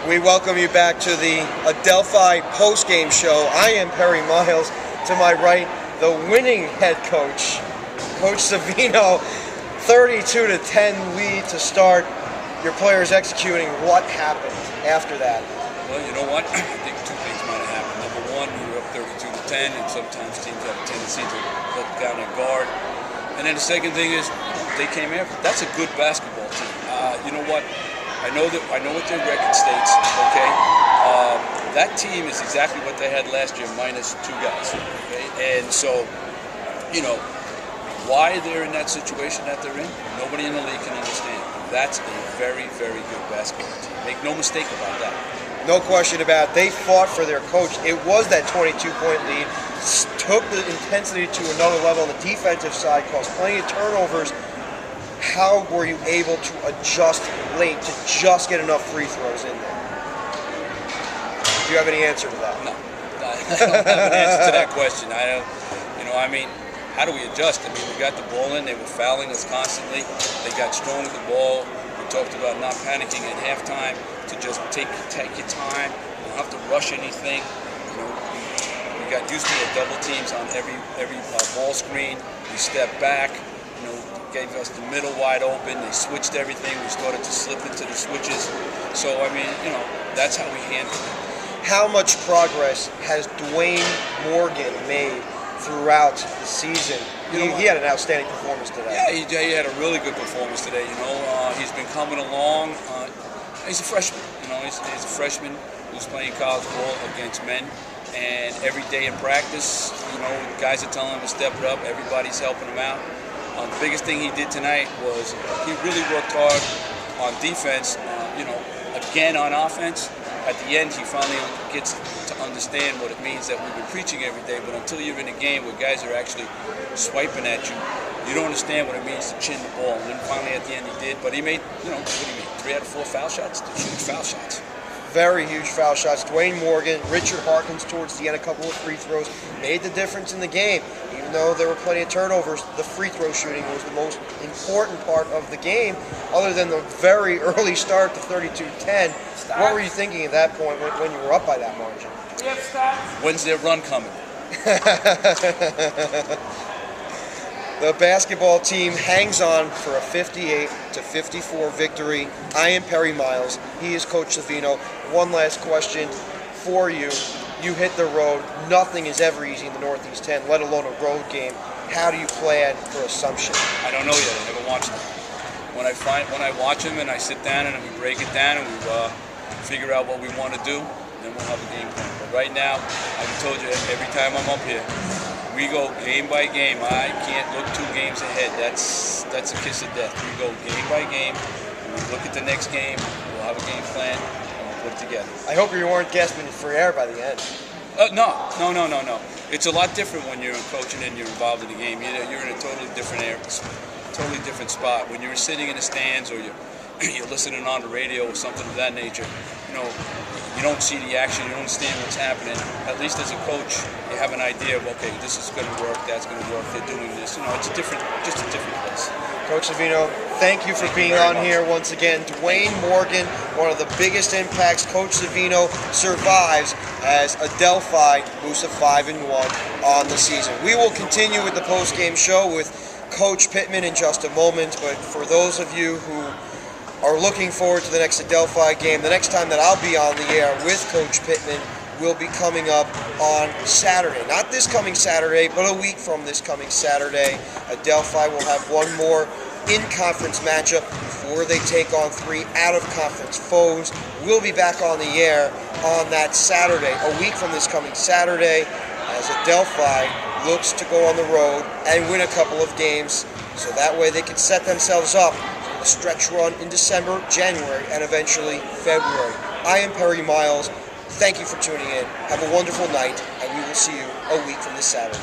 We welcome you back to the Adelphi post-game show. I am Perry Miles. To my right, the winning head coach, Coach Savino. 32-10 lead to start. Your players executing. What happened after that? Well, you know what? I think two things might have happened. Number one, we were up 32-10, and sometimes teams have a tendency to let down their guard. And then the second thing is they came after. That's a good basketball team. You know what? I know what their record states. Okay, that team is exactly what they had last year, minus two guys. Okay, and so you know why they're in that situation that they're in. Nobody in the league can understand. That's a very, very good basketball team. Make no mistake about that. No question about it. They fought for their coach. It was that 22-point lead. Took the intensity to another level on the defensive side, caused plenty of turnovers. How were you able to adjust late to just get enough free throws in there? Do you have any answer to that? No, I don't have an answer to that question. I don't. I mean, how do we adjust? I mean, we got the ball in. They were fouling us constantly. They got strong with the ball. We talked about not panicking at halftime, to just take your time. You don't have to rush anything. We got used to the double teams on every ball screen. We stepped back. Gave us the middle wide open. They switched everything. We started to slip into the switches. So, I mean, that's how we handled it. How much progress has Dwayne Morgan made throughout the season? He had an outstanding performance today. Yeah, he had a really good performance today. He's been coming along. He's a freshman. He's a freshman who's playing college ball against men. And every day in practice, guys are telling him to step it up. Everybody's helping him out. The biggest thing he did tonight was he really worked hard on defense. Again on offense. At the end, he finally gets to understand what it means that we've been preaching every day. But until you're in a game where guys are actually swiping at you, you don't understand what it means to chin the ball. And then finally at the end he did. But he made, what do you mean, 3 out of 4 foul shots? Huge foul shots. Very huge foul shots. Dwayne Morgan, Richard Harkins towards the end, a couple of free throws, made the difference in the game. Even though there were plenty of turnovers, the free throw shooting was the most important part of the game, other than the very early start to 32-10. What were you thinking at that point when you were up by that margin? When's their run coming? The basketball team hangs on for a 58-54 victory. I am Perry Miles. He is Coach Savino. One last question for you. You hit the road. Nothing is ever easy in the Northeast 10, let alone a road game. How do you plan for Assumption? I don't know yet. I never watched them. When I watch them and I sit down and we break it down and we figure out what we want to do, then we'll have a game plan. But right now, I've told you every time I'm up here, we go game by game. I can't look 2 games ahead. That's a kiss of death. We go game by game. We look at the next game. We'll have a game plan and we'll put it together. I hope you weren't gasping for air by the end. No. It's a lot different when you're coaching and you're involved in the game. You're in a totally different area, totally different spot. When you're sitting in the stands or you're listening on the radio or something of that nature, you don't see the action, you don't understand what's happening. At least as a coach, you have an idea of, okay, this is going to work, that's going to work, they're doing this. It's just a different place. Coach Savino, thank you for being on here once again. Dwayne Morgan, one of the biggest impacts. Coach Savino survives as Adelphi moves to 5-1 on the season. We will continue with the post-game show with Coach Pittman in just a moment, but for those of you who are looking forward to the next Adelphi game, the next time that I'll be on the air with Coach Pittman will be coming up on Saturday. Not this coming Saturday, but a week from this coming Saturday. Adelphi will have one more in-conference matchup before they take on 3 out-of-conference foes. We'll be back on the air on that Saturday, a week from this coming Saturday, as Adelphi looks to go on the road and win a couple of games, so that way they can set themselves up a stretch run in December, January, and eventually February. I am Perry Miles. Thank you for tuning in. Have a wonderful night, and we will see you a week from this Saturday.